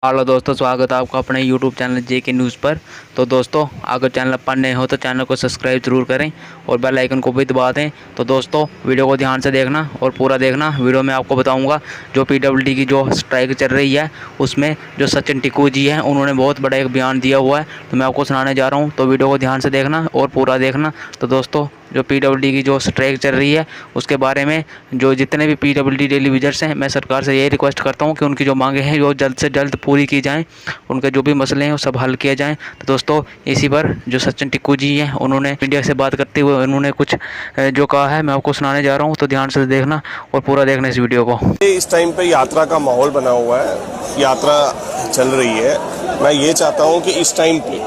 Hello दोस्तों, स्वागत है आपका अपने YouTube चैनल JK न्यूज़ पर। तो दोस्तों, अगर चैनल पर नए हो तो चैनल को सब्सक्राइब जरूर करें और बेल आइकन को भी दबा दें। तो दोस्तों, वीडियो को ध्यान से देखना और पूरा देखना। वीडियो में आपको बताऊंगा जो PWD की जो स्ट्राइक चल रही है उसमें जो सचिन टिक्कू जी हैं उन्होंने बहुत बड़ा एक बयान दिया हुआ है, तो मैं आपको सुनाने जा रहा हूँ। तो वीडियो को ध्यान से देखना और पूरा देखना। तो दोस्तों, जो PWD की जो स्ट्राइक चल रही है उसके बारे में जो जितने भी PWD टेलीविजन्स हैं, मैं सरकार से यही रिक्वेस्ट करता हूँ कि उनकी जो मांगे हैं वो जल्द से जल्द पूरी की जाएं, उनके जो भी मसले हैं वो सब हल किए जाएं। तो दोस्तों, इसी पर जो सचिन टिक्कू जी हैं उन्होंने मीडिया से बात करते हुए उन्होंने कुछ जो कहा है मैं आपको सुनाने जा रहा हूँ। तो ध्यान से देखना और पूरा देखना इस वीडियो को। इस टाइम पे यात्रा का माहौल बना हुआ है, यात्रा चल रही है। मैं ये चाहता हूँ कि इस टाइम पे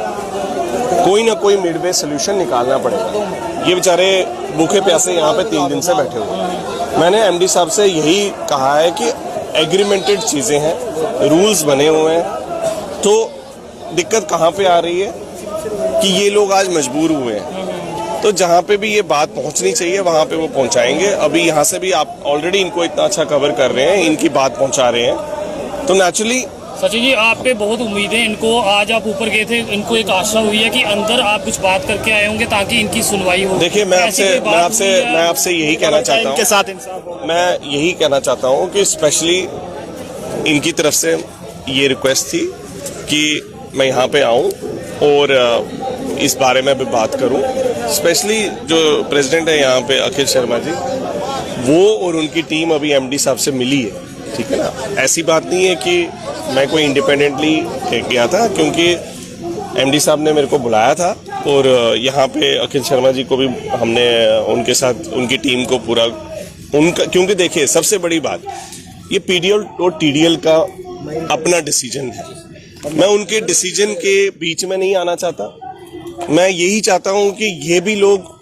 कोई ना कोई मिडवे सोल्यूशन निकालना पड़ेगा। ये बेचारे भूखे प्यासे यहाँ पे 3 दिन से बैठे हुए हैं। मैंने MD साहब से यही कहा है कि एग्रीमेंटेड चीज़ें हैं, रूल्स बने हुए हैं, तो दिक्कत कहाँ पे आ रही है कि ये लोग आज मजबूर हुए हैं। तो जहाँ पे भी ये बात पहुँचनी चाहिए वहाँ पे वो पहुँचाएंगे। अभी यहाँ से भी आप ऑलरेडी इनको इतना अच्छा कवर कर रहे हैं, इनकी बात पहुँचा रहे हैं, तो नेचुरली सचिन जी आप पे बहुत उम्मीद है इनको। आज आप ऊपर गए थे, इनको एक आशा हुई है कि अंदर आप कुछ बात करके आए होंगे ताकि इनकी सुनवाई हो। देखिए, मैं आपसे यही कहना चाहता हूँ, साथ मैं यही कहना चाहता हूँ कि स्पेशली इनकी तरफ से ये रिक्वेस्ट थी कि मैं यहाँ पे आऊँ और इस बारे में भी बात करूँ। स्पेशली जो प्रेसिडेंट है यहाँ पे अखिल शर्मा जी, वो और उनकी टीम अभी MD साहब से मिली है, ठीक है ना। ऐसी बात नहीं है कि मैं कोई इंडिपेंडेंटली गया था, क्योंकि MD साहब ने मेरे को बुलाया था और यहाँ पे अखिल शर्मा जी को भी हमने उनके साथ उनकी टीम को पूरा उनका, क्योंकि देखिए सबसे बड़ी बात ये PDL और TDL का अपना डिसीजन है। मैं उनके डिसीजन के बीच में नहीं आना चाहता। मैं यही चाहता हूँ कि ये भी लोग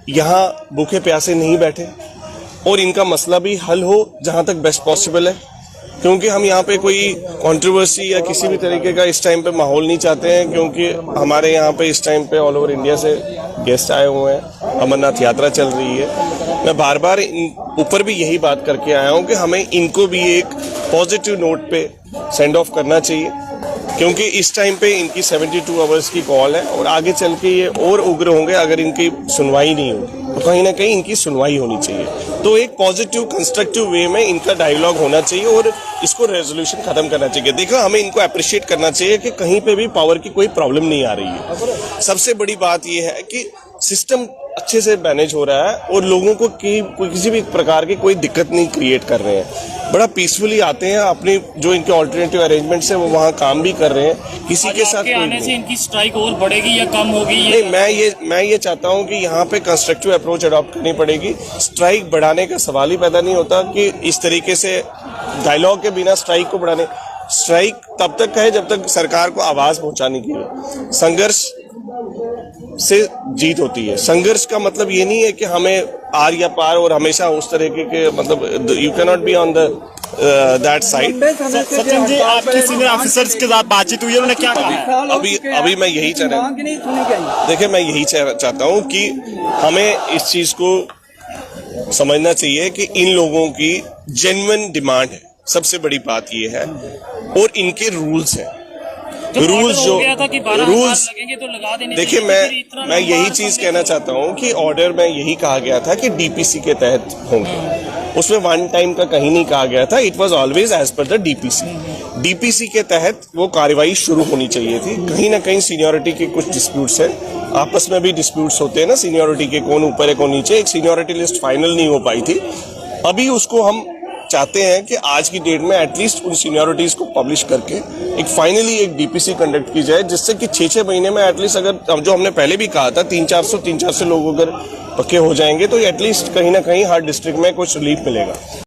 यहाँ भूखे प्यासे नहीं बैठे और इनका मसला भी हल हो जहाँ तक बेस्ट पॉसिबल है, क्योंकि हम यहाँ पे कोई कंट्रोवर्सी या किसी भी तरीके का इस टाइम पे माहौल नहीं चाहते हैं, क्योंकि हमारे यहाँ पे इस टाइम पे ऑल ओवर इंडिया से गेस्ट आए हुए हैं, अमरनाथ यात्रा चल रही है। मैं बार बार ऊपर भी यही बात करके आया हूँ कि हमें इनको भी एक पॉजिटिव नोट पे सेंड ऑफ करना चाहिए, क्योंकि इस टाइम पे इनकी 72 आवर्स की कॉल है और आगे चल के ये और उग्र होंगे अगर इनकी सुनवाई नहीं होगी। तो कहीं ना कहीं इनकी सुनवाई होनी चाहिए, तो एक पॉजिटिव कंस्ट्रक्टिव वे में इनका डायलॉग होना चाहिए और इसको रेजोल्यूशन खत्म करना चाहिए। देखो, हमें इनको अप्रिशिएट करना चाहिए कि कहीं पे भी पावर की कोई प्रॉब्लम नहीं आ रही है। सबसे बड़ी बात यह है कि सिस्टम अच्छे से मैनेज हो रहा है और लोगों को किसी भी प्रकार की कोई दिक्कत नहीं क्रिएट कर रहे हैं। बड़ा पीसफुली आते हैं, अपनी जो इनके ऑल्टरनेटिव अरेंजमेंट्स है वो वहाँ काम भी कर रहे हैं। किसी के साथ कोई आने से इनकी स्ट्राइक और बढ़ेगी या कम होगी? नहीं, मैं ये चाहता हूँ कि यहाँ पे कंस्ट्रक्टिव अप्रोच अडॉप्ट करनी पड़ेगी। स्ट्राइक बढ़ाने का सवाल ही पैदा नहीं होता कि इस तरीके से डायलॉग के बिना स्ट्राइक को बढ़ाने। स्ट्राइक तब तक है जब तक सरकार को आवाज पहुंचाने की है। संघर्ष से जीत होती है। संघर्ष का मतलब ये नहीं है कि हमें आर या पार और हमेशा उस तरीके के, मतलब you can not be on the that side. Sachin ji, आपके सीनियर ऑफिसर्स के साथ बातचीत हुई है, उन्होंने क्या कहा? अभी मैं यही देखिए मैं यही चाहता हूँ कि हमें इस चीज को समझना चाहिए कि इन लोगों की जेन्युइन डिमांड है, सबसे बड़ी बात ये है, और इनके रूल्स हैं। रूल्स जो रूल्स देखिए, मैं यही चीज कहना चाहता हूँ कि ऑर्डर में यही कहा गया था कि DPC के तहत होंगे, उसमें वन टाइम का कहीं नहीं कहा गया था। It was always as per the DPC के तहत वो कार्रवाई शुरू होनी चाहिए थी। कहीं ना कहीं सीनियोरिटी के कुछ डिस्प्यूट्स हैं, आपस में भी डिस्प्यूट्स होते हैं ना सीनियोरिटी के, कौन ऊपर है कौन नीचे। एक सीनियोरिटी लिस्ट फाइनल नहीं हो पाई थी। अभी उसको हम चाहते हैं कि आज की डेट में एटलीस्ट उन सीनियोरिटीज को पब्लिश करके एक फाइनली एक DPC कंडक्ट की जाए, जिससे कि 6-6 महीने में एटलीस्ट, अगर जो हमने पहले भी कहा था 300-400 लोग अगर पक्के हो जाएंगे तो एटलीस्ट कहीं ना कहीं हर डिस्ट्रिक्ट में कुछ रिलीफ मिलेगा।